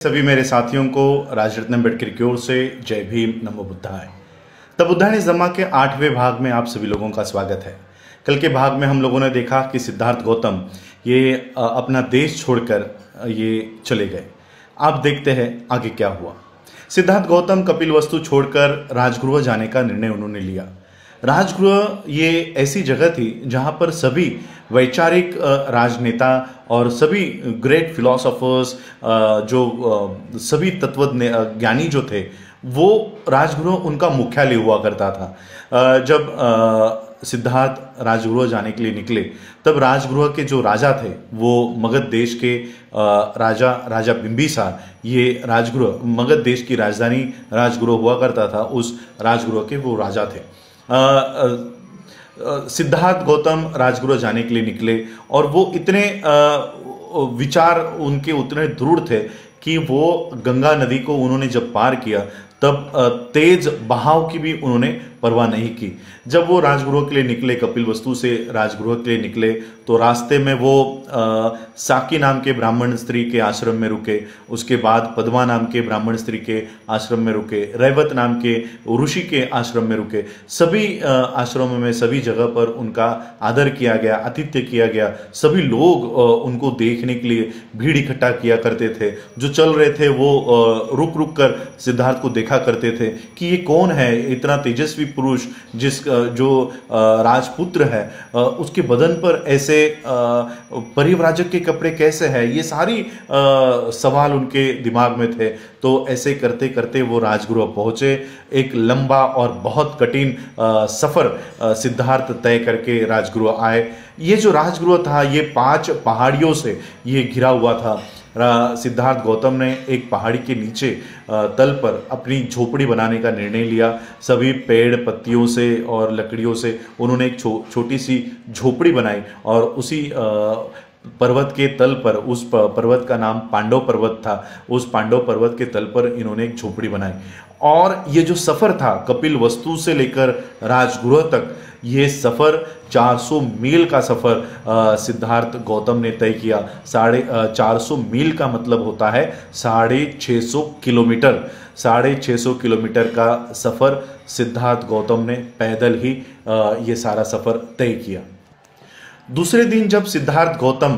सभी मेरे साथियों को राजरत्न अम्बेडकर की ओर से जय भीम नमो बुद्धाय। तब बुद्धाय जमा के 8वें भाग में आप सभी लोगों का स्वागत है। कल के भाग में हम लोगों ने देखा कि सिद्धार्थ गौतम ये अपना देश छोड़कर ये चले गए। आप देखते हैं आगे क्या हुआ। सिद्धार्थ गौतम कपिलवस्तु छोड़कर राजगृह जाने का निर्णय उन्होंने लिया। राजगृह ये ऐसी जगह थी जहां पर सभी वैचारिक राजनेता और सभी ग्रेट फिलोसोफर्स जो सभी तत्वज्ञानी जो थे वो राजगृह उनका मुख्यालय हुआ करता था। जब सिद्धार्थ राजगृह जाने के लिए निकले तब राजगृह के जो राजा थे वो मगध देश के राजा बिंबिसार, ये राजगृह मगध देश की राजधानी राजगृह हुआ करता था, उस राजगृह के वो राजा थे। सिद्धार्थ गौतम राजगृह जाने के लिए निकले और वो इतने विचार उनके उतने दृढ़ थे कि वो गंगा नदी को उन्होंने जब पार किया तब तेज बहाव की भी उन्होंने परवाह नहीं की। जब वो राजगृह के लिए निकले, कपिलवस्तु से राजगृह के लिए निकले, तो रास्ते में वो साकी नाम के ब्राह्मण स्त्री के आश्रम में रुके, उसके बाद पद्मा नाम के ब्राह्मण स्त्री के आश्रम में रुके, रैवत नाम के ऋषि के आश्रम में रुके। सभी आश्रमों में सभी जगह पर उनका आदर किया गया, आतिथ्य किया गया। सभी लोग उनको देखने के लिए भीड़ इकट्ठा किया करते थे। जो चल रहे थे वो रुक रुक कर सिद्धार्थ को देखा करते थे कि ये कौन है, इतना तेजस्वी पुरुष जो राजपुत्र है, उसके बदन पर ऐसे परिव्राजक के कपड़े कैसे हैं, ये सारी सवाल उनके दिमाग में थे। तो ऐसे करते करते वो राजगृह पहुंचे। एक लंबा और बहुत कठिन सफर सिद्धार्थ तय करके राजगृह आए। ये जो राजगृह था ये 5 पहाड़ियों से ये घिरा हुआ था। सिद्धार्थ गौतम ने एक पहाड़ी के नीचे तल पर अपनी झोपड़ी बनाने का निर्णय लिया। सभी पेड़ पत्तियों से और लकड़ियों से उन्होंने एक छोटी सी झोपड़ी बनाई और उसी पर्वत के तल पर, उस पर्वत का नाम पांडव पर्वत था, उस पांडव पर्वत के तल पर इन्होंने एक झोपड़ी बनाई। और ये जो सफर था कपिलवस्तु से लेकर राजगृह तक, ये सफर 400 मील का सफर सिद्धार्थ गौतम ने तय किया। 450 मील का मतलब होता है 650 किलोमीटर। 650 किलोमीटर का सफर सिद्धार्थ गौतम ने पैदल ही ये सारा सफर तय किया। दूसरे दिन जब सिद्धार्थ गौतम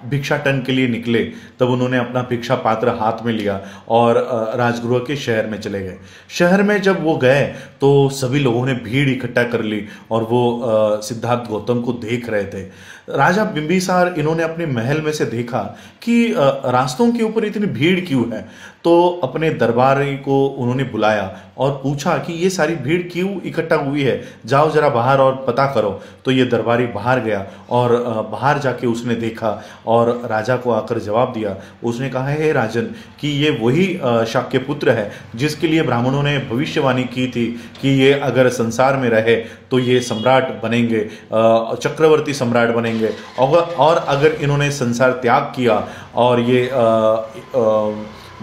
भिक्षाटन के लिए निकले तब उन्होंने अपना भिक्षा पात्र हाथ में लिया और राजगृह के शहर में चले गए। शहर में जब वो गए तो सभी लोगों ने भीड़ इकट्ठा कर ली और वो सिद्धार्थ गौतम को देख रहे थे। राजा बिंबिसार इन्होंने अपने महल में से देखा कि रास्तों के ऊपर इतनी भीड़ क्यों है, तो अपने दरबारी को उन्होंने बुलाया और पूछा कि ये सारी भीड़ क्यों इकट्ठा हुई है, जाओ जरा बाहर और पता करो। तो ये दरबारी बाहर गया और बाहर जाके उसने देखा और राजा को आकर जवाब दिया। उसने कहा, हे राजन, कि ये वही शाक्य पुत्र है जिसके लिए ब्राह्मणों ने भविष्यवाणी की थी कि ये अगर संसार में रहे तो ये सम्राट बनेंगे, चक्रवर्ती सम्राट बनेंगे, और अगर इन्होंने संसार त्याग किया और ये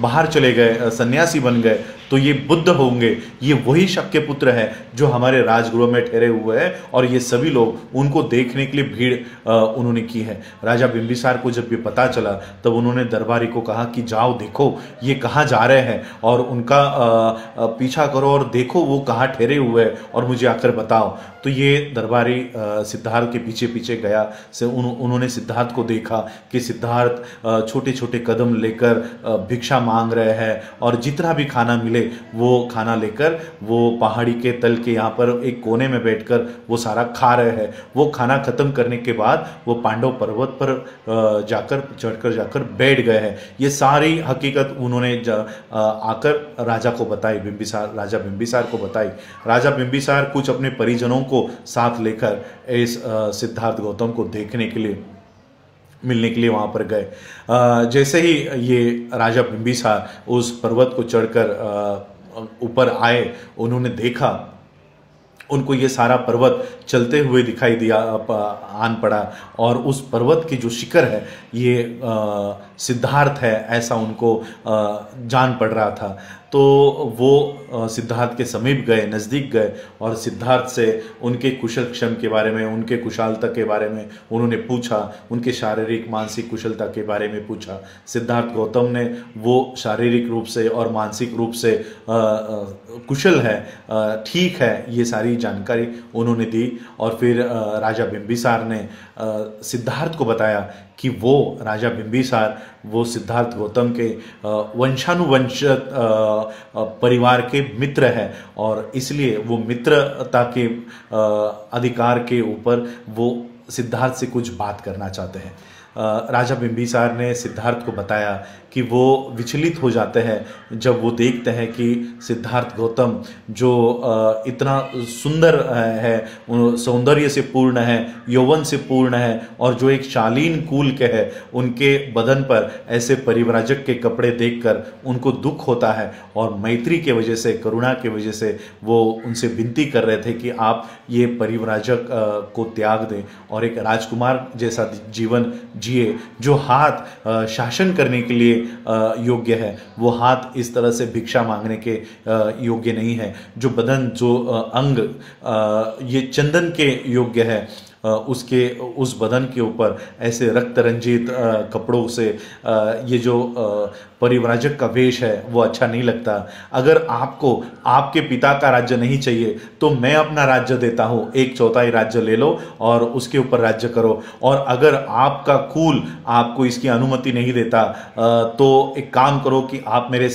बाहर चले गए, सन्यासी बन गए, तो ये बुद्ध होंगे। ये वही शक्य पुत्र है जो हमारे राजगृह में ठहरे हुए हैं और ये सभी लोग उनको देखने के लिए भीड़ उन्होंने की है। राजा बिंबिसार को जब ये पता चला तब उन्होंने दरबारी को कहा कि जाओ देखो ये कहाँ जा रहे हैं और उनका पीछा करो और देखो वो कहाँ ठहरे हुए हैं और मुझे आकर बताओ। तो ये दरबारी सिद्धार्थ के पीछे पीछे गया। उन्होंने सिद्धार्थ को देखा कि सिद्धार्थ छोटे छोटे कदम लेकर भिक्षा मांग रहे हैं और जितना भी खाना मिले वो खाना लेकर वो पहाड़ी के तल के यहाँ पर एक कोने में बैठकर वो सारा खा रहे हैं। वो खाना खत्म करने के बाद वो पांडव पर्वत पर चढ़कर बैठ गए हैं। ये सारी हकीकत उन्होंने आकर राजा को बताई, राजा बिंबिसार को बताई। राजा बिंबिसार कुछ अपने परिजनों को साथ लेकर इस सिद्धार्थ गौतम को देखने के लिए, मिलने के लिए वहाँ पर गए। जैसे ही ये राजा बिंबिसार उस पर्वत को चढ़कर ऊपर आए, उन्होंने देखा, उनको ये सारा पर्वत चलते हुए दिखाई दिया, आन पड़ा और उस पर्वत की जो शिखर है ये सिद्धार्थ है ऐसा उनको जान पड़ रहा था। तो वो सिद्धार्थ के समीप गए, नज़दीक गए और सिद्धार्थ से उनके कुशल क्षम के बारे में, उनके कुशलता के बारे में उन्होंने पूछा, उनके शारीरिक मानसिक कुशलता के बारे में पूछा। सिद्धार्थ गौतम ने वो शारीरिक रूप से और मानसिक रूप से कुशल है, ठीक है, ये सारी जानकारी उन्होंने दी। और फिर राजा बिंबिसार ने सिद्धार्थ को बताया कि वो राजा बिंबिसार वो सिद्धार्थ गौतम के वंशानुवंश परिवार के मित्र है और इसलिए वो मित्रता के अधिकार के ऊपर वो सिद्धार्थ से कुछ बात करना चाहते हैं। राजा बिंबिसार ने सिद्धार्थ को बताया कि वो विचलित हो जाते हैं जब वो देखते हैं कि सिद्धार्थ गौतम जो इतना सुंदर है, सौंदर्य से पूर्ण है, यौवन से पूर्ण है और जो एक शालीन कुल के है, उनके बदन पर ऐसे परिव्राजक के कपड़े देखकर उनको दुख होता है और मैत्री के वजह से, करुणा के वजह से वो उनसे विनती कर रहे थे कि आप ये परिव्राजक को त्याग दें और एक राजकुमार जैसा जीवन जिए। जो हाथ शासन करने के लिए योग्य है, वो हाथ इस तरह से भिक्षा मांगने के योग्य नहीं है। जो बदन, जो अंग ये चंदन के योग्य है, उसके उस बदन के ऊपर ऐसे रक्त रंजित कपड़ों से ये जो परिव्राजक का वेश है वो अच्छा नहीं लगता। अगर आपको आपके पिता का राज्य नहीं चाहिए तो मैं अपना राज्य देता हूँ, 1/4 राज्य ले लो और उसके ऊपर राज्य करो। और अगर आपका कुल आपको इसकी अनुमति नहीं देता तो एक काम करो कि आप मेरे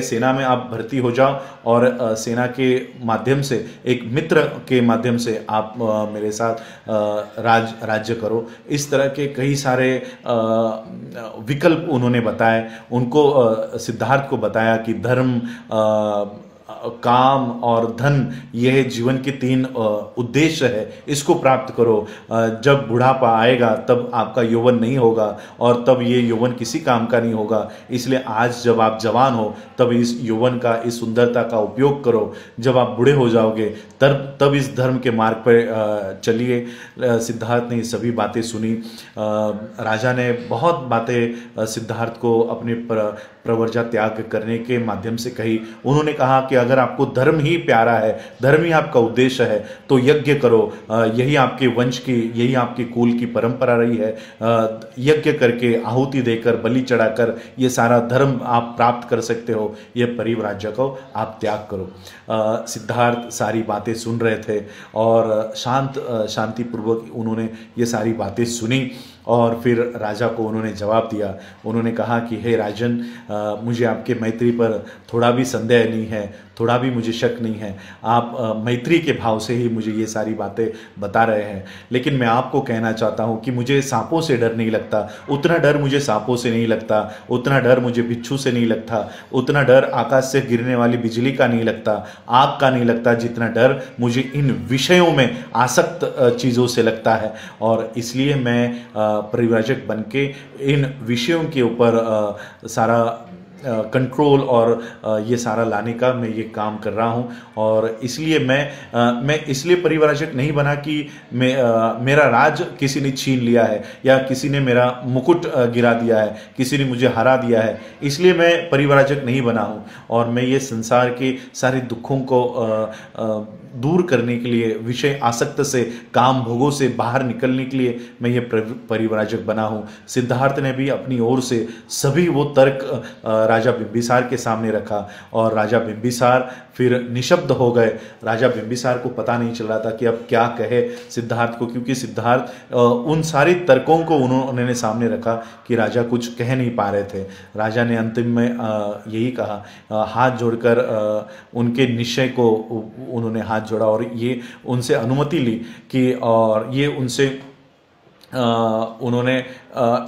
सेना में आप भर्ती हो जाओ और सेना के माध्यम से, एक मित्र के माध्यम से आप मेरे साथ राज्य करो। इस तरह के कई सारे विकल्प उन्होंने बताए। उनको सिद्धार्थ को बताया कि धर्म, काम और धन, यह जीवन के 3 उद्देश्य है, इसको प्राप्त करो। जब बुढ़ापा आएगा तब आपका यौवन नहीं होगा और तब ये यौवन किसी काम का नहीं होगा। इसलिए आज जब आप जवान हो तब इस यौवन का, इस सुंदरता का उपयोग करो। जब आप बूढ़े हो जाओगे तब इस धर्म के मार्ग पर चलिए। सिद्धार्थ ने ये सभी बातें सुनी। राजा ने बहुत बातें सिद्धार्थ को अपने प्रवर्जा त्याग करने के माध्यम से कही। उन्होंने कहा कि अगर आपको धर्म ही प्यारा है, धर्म ही आपका उद्देश्य है तो यज्ञ करो। यही आपके वंश की, यही आपके कुल की परंपरा रही है। यज्ञ करके, आहुति देकर, बलि चढ़ाकर ये सारा धर्म आप प्राप्त कर सकते हो। यह परिव्राज्य को आप त्याग करो। सिद्धार्थ सारी बातें सुन रहे थे और शांतिपूर्वक उन्होंने ये सारी बातें सुनी और फिर राजा को उन्होंने जवाब दिया। उन्होंने कहा कि हे राजन, मुझे आपके मैत्री पर थोड़ा भी संदेह नहीं है, थोड़ा भी मुझे शक नहीं है। आप मैत्री के भाव से ही मुझे ये सारी बातें बता रहे हैं। लेकिन मैं आपको कहना चाहता हूँ कि मुझे सांपों से डर नहीं लगता। उतना डर मुझे सांपों से नहीं लगता, उतना डर मुझे बिच्छू से नहीं लगता, उतना डर आकाश से गिरने वाली बिजली का नहीं लगता, आग का नहीं लगता, जितना डर मुझे इन विषयों में आसक्त चीज़ों से लगता है। और इसलिए मैं परिव्राजक बन के इन विषयों के ऊपर सारा कंट्रोल और ये सारा लाने का मैं ये काम कर रहा हूँ। और इसलिए मैं इसलिए परिव्राजक नहीं बना कि मेरा राज किसी ने छीन लिया है या किसी ने मेरा मुकुट गिरा दिया है, किसी ने मुझे हरा दिया है, इसलिए मैं परिव्राजक नहीं बना हूँ। और मैं ये संसार के सारे दुखों को दूर करने के लिए, विषय आसक्त से, काम भोगों से बाहर निकलने के लिए मैं ये परिव्राजक बना हूँ। सिद्धार्थ ने भी अपनी ओर से सभी वो तर्क राजा बिंबिसार के सामने रखा और राजा बिंबिसार फिर निशब्द हो गए। राजा बिंबिसार को पता नहीं चल रहा था कि अब क्या कहे सिद्धार्थ को, क्योंकि सिद्धार्थ उन सारे तर्कों को उन्होंने सामने रखा कि राजा कुछ कह नहीं पा रहे थे। राजा ने अंतिम में यही कहा, हाथ जोड़कर उनके निश्चय को उन्होंने हाथ जोड़ा और ये उनसे अनुमति ली कि, और ये उनसे उन्होंने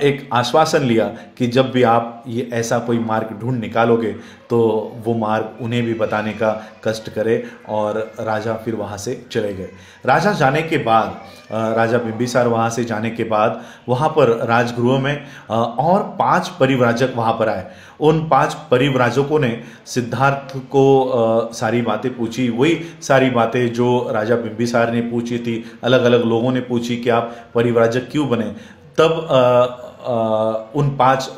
एक आश्वासन लिया कि जब भी आप ये ऐसा कोई मार्ग ढूंढ निकालोगे तो वो मार्ग उन्हें भी बताने का कष्ट करे। और राजा फिर वहाँ से चले गए। राजा जाने के बाद, राजा बिंबिसार वहाँ से जाने के बाद वहाँ पर राजगृह में और 5 परिव्राजक वहाँ पर आए। उन 5 परिव्राजकों ने सिद्धार्थ को सारी बातें पूछी, वही सारी बातें जो राजा बिंबिसार ने पूछी थी, अलग अलग लोगों ने पूछी कि आप परिव्राजक क्यों बने। तब उन पांच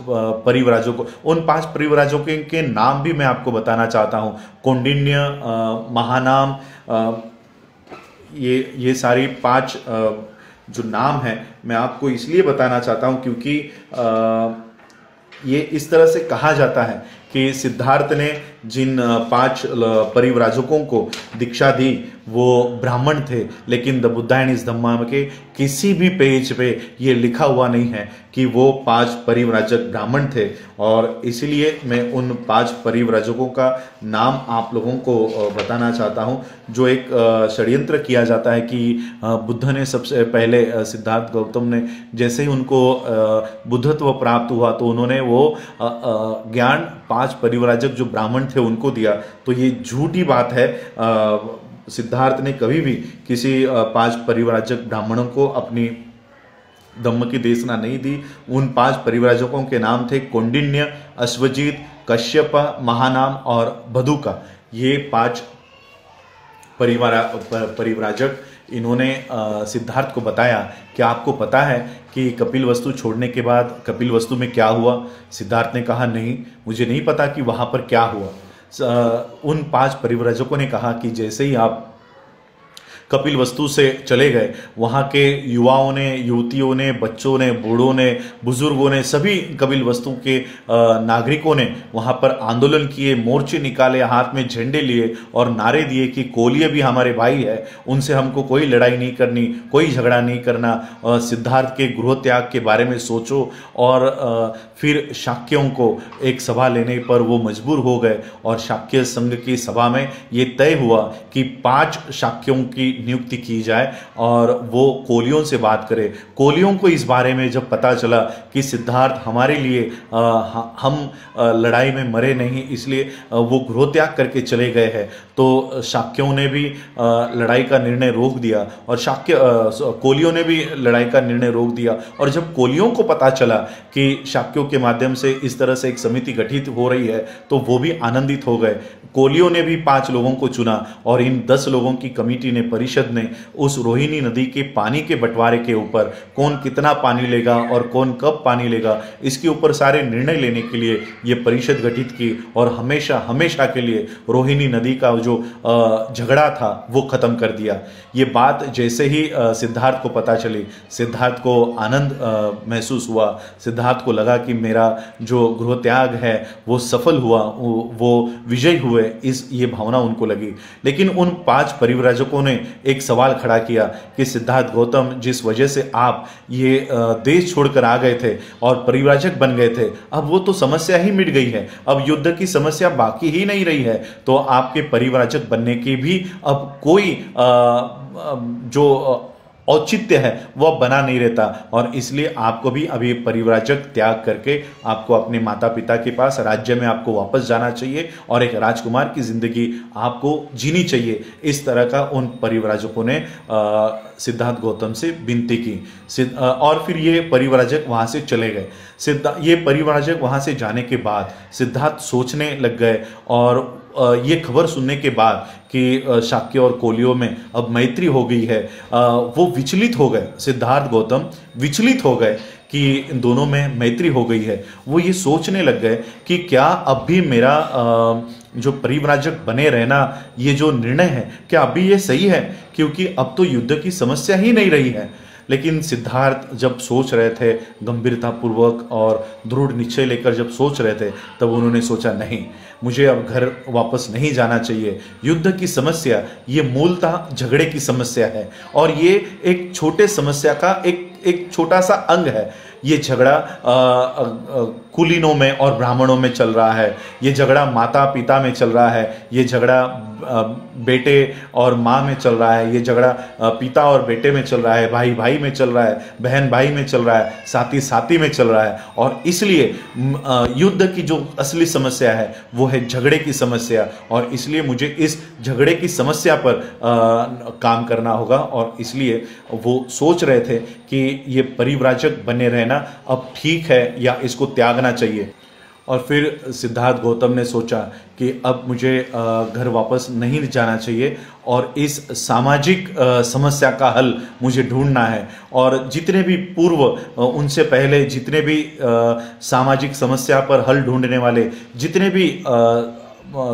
परिव्राजकों के नाम भी मैं आपको बताना चाहता हूँ। कौंडिन्य, महानाम, ये सारी पांच जो नाम हैं मैं आपको इसलिए बताना चाहता हूँ क्योंकि ये इस तरह से कहा जाता है कि सिद्धार्थ ने जिन पांच परिव्राजकों को दीक्षा दी वो ब्राह्मण थे, लेकिन द बुद्धा एंड इस धम्मा के किसी भी पेज पे ये लिखा हुआ नहीं है कि वो पांच परिव्राजक ब्राह्मण थे। और इसलिए मैं उन पांच परिव्राजकों का नाम आप लोगों को बताना चाहता हूँ। जो एक षड्यंत्र किया जाता है कि बुद्ध ने सबसे पहले सिद्धार्थ गौतम ने जैसे ही उनको बुद्धत्व प्राप्त हुआ तो उन्होंने वो ज्ञान पांच परिव्राजक जो ब्राह्मण थे उनको दिया। तो ये झूठी बात है। सिद्धार्थ ने कभी भी किसी पांच परिव्राजक ब्राह्मणों को अपनी धम्म की देशना नहीं दी। उन पांच परिव्राजकों के नाम थे कौंडिन्य, अश्वजीत, कश्यप, महानाम और बधुका। ये पांच परिव्राजक इन्होंने सिद्धार्थ को बताया कि आपको पता है कि कपिलवस्तु छोड़ने के बाद कपिलवस्तु में क्या हुआ। सिद्धार्थ ने कहा नहीं, मुझे नहीं पता कि वहां पर क्या हुआ। उन पांच परिव्राजकों ने कहा कि जैसे ही आप कपिलवस्तु से चले गए, वहाँ के युवाओं ने, युवतियों ने, बच्चों ने, बूढ़ों ने, बुजुर्गों ने, सभी कपिलवस्तु के नागरिकों ने वहाँ पर आंदोलन किए, मोर्चे निकाले, हाथ में झंडे लिए और नारे दिए कि कोलिय भी हमारे भाई है, उनसे हमको कोई लड़ाई नहीं करनी, कोई झगड़ा नहीं करना। सिद्धार्थ के गृह त्याग के बारे में सोचो। और फिर शाक्यों को एक सभा लेने पर वो मजबूर हो गए और शाक्य संघ की सभा में ये तय हुआ कि 5 शाक्यों की नियुक्ति की जाए और वो कोलियों से बात करे। कोलियों को इस बारे में जब पता चला कि सिद्धार्थ हमारे लिए हम लड़ाई में मरे नहीं, इसलिए वो गृह त्याग करके चले गए हैं, तो शाक्यों ने भी लड़ाई का निर्णय रोक दिया और कोलियों ने भी लड़ाई का निर्णय रोक दिया। और जब कोलियों को पता चला कि शाक्यों के माध्यम से इस तरह से एक समिति गठित हो रही है तो वो भी आनंदित हो गए। कोलियों ने भी 5 लोगों को चुना और इन 10 लोगों की कमेटी ने, परिषद ने उस रोहिणी नदी के पानी के बंटवारे के ऊपर कौन कितना पानी लेगा और कौन कब पानी लेगा, इसके ऊपर सारे निर्णय लेने के लिए ये परिषद गठित की और हमेशा हमेशा के लिए रोहिणी नदी का जो झगड़ा था वो खत्म कर दिया। ये बात जैसे ही सिद्धार्थ को पता चली, सिद्धार्थ को आनंद महसूस हुआ। सिद्धार्थ को लगा कि मेरा जो गृह त्याग है वो सफल हुआ, वो विजयी हुए, ये भावना उनको लगी। लेकिन उन 5 परिव्राजकों ने एक सवाल खड़ा किया कि सिद्धार्थ गौतम, जिस वजह से आप ये देश छोड़कर आ गए थे और परिव्राजक बन गए थे, अब वो तो समस्या ही मिट गई है, अब युद्ध की समस्या बाकी ही नहीं रही है, तो आपके परिव्राजक बनने की भी अब कोई जो औचित्य है वह बना नहीं रहता और इसलिए आपको भी अभी परिव्राजक त्याग करके आपको अपने माता पिता के पास राज्य में आपको वापस जाना चाहिए और एक राजकुमार की जिंदगी आपको जीनी चाहिए। इस तरह का उन परिव्राजकों ने सिद्धार्थ गौतम से विनती की। और फिर ये परिव्राजक वहां से चले गए। ये परिव्राजक वहां से जाने के बाद सिद्धार्थ सोचने लग गए और ये खबर सुनने के बाद कि शाक्य और कोलियों में अब मैत्री हो गई है, वो विचलित हो गए। सिद्धार्थ गौतम विचलित हो गए कि इन दोनों में मैत्री हो गई है। वो ये सोचने लग गए कि क्या अब भी मेरा जो परिव्राजक बने रहना ये जो निर्णय है, क्या अभी ये सही है, क्योंकि अब तो युद्ध की समस्या ही नहीं रही है। लेकिन सिद्धार्थ जब सोच रहे थे गंभीरतापूर्वक और दृढ़ निश्चय लेकर जब सोच रहे थे, तब उन्होंने सोचा नहीं, मुझे अब घर वापस नहीं जाना चाहिए। युद्ध की समस्या ये मूलतः झगड़े की समस्या है और ये एक छोटे समस्या का एक छोटा सा अंग है। ये झगड़ा कुलीनों में और ब्राह्मणों में चल रहा है, ये झगड़ा माता पिता में चल रहा है, ये झगड़ा बेटे और माँ में चल रहा है, ये झगड़ा पिता और बेटे में चल रहा है, भाई भाई में चल रहा है, बहन भाई में चल रहा है, साथी साथी में चल रहा है। और इसलिए युद्ध की जो असली समस्या है वो है झगड़े की समस्या और इसलिए मुझे इस झगड़े की समस्या पर काम करना होगा। और इसलिए वो सोच रहे थे कि ये परिव्राजक बने रहना अब ठीक है या इसको त्यागना चाहिए। और फिर सिद्धार्थ गौतम ने सोचा कि अब मुझे घर वापस नहीं जाना चाहिए और इस सामाजिक समस्या का हल मुझे ढूंढना है। और जितने भी पूर्व उनसे पहले जितने भी सामाजिक समस्या पर हल ढूंढने वाले जितने भी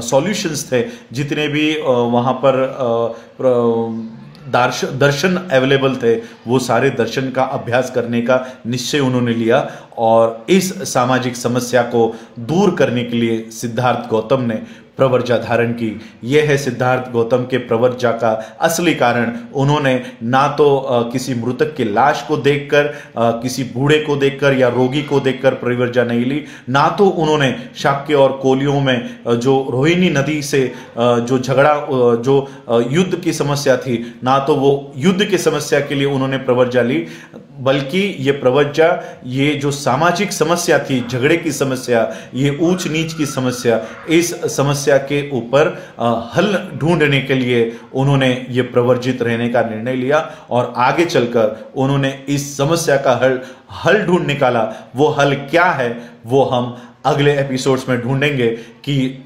सॉल्यूशंस थे, जितने भी वहाँ पर दर्शन अवेलेबल थे, वो सारे दर्शन का अभ्यास करने का निश्चय उन्होंने लिया। और इस सामाजिक समस्या को दूर करने के लिए सिद्धार्थ गौतम ने प्रवर्जा धारण की। यह है सिद्धार्थ गौतम के प्रवर्जा का असली कारण। उन्होंने ना तो किसी मृतक की लाश को देखकर, किसी बूढ़े को देखकर या रोगी को देखकर प्रवर्जा नहीं ली, ना तो उन्होंने शाक्य और कोलियों में जो रोहिणी नदी से जो झगड़ा, जो युद्ध की समस्या थी, ना तो वो युद्ध की समस्या के लिए उन्होंने प्रवर्जा ली, बल्कि ये प्रवर्जा, ये जो सामाजिक समस्या थी, झगड़े की समस्या, ये ऊंच नीच की समस्या, इस समस्या के ऊपर हल ढूंढने के लिए उन्होंने ये प्रवर्जित रहने का निर्णय लिया। और आगे चलकर उन्होंने इस समस्या का हल ढूंढ निकाला। वो हल क्या है वो हम अगले एपिसोड्स में ढूंढेंगे कि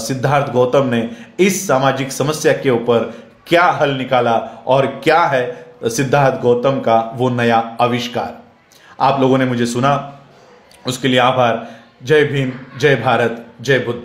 सिद्धार्थ गौतम ने इस सामाजिक समस्या के ऊपर क्या हल निकाला और क्या है सिद्धार्थ गौतम का वो नया आविष्कार। आप लोगों ने मुझे सुना, उसके लिए आभार। जय भीम, जय भारत, जय बुद्ध।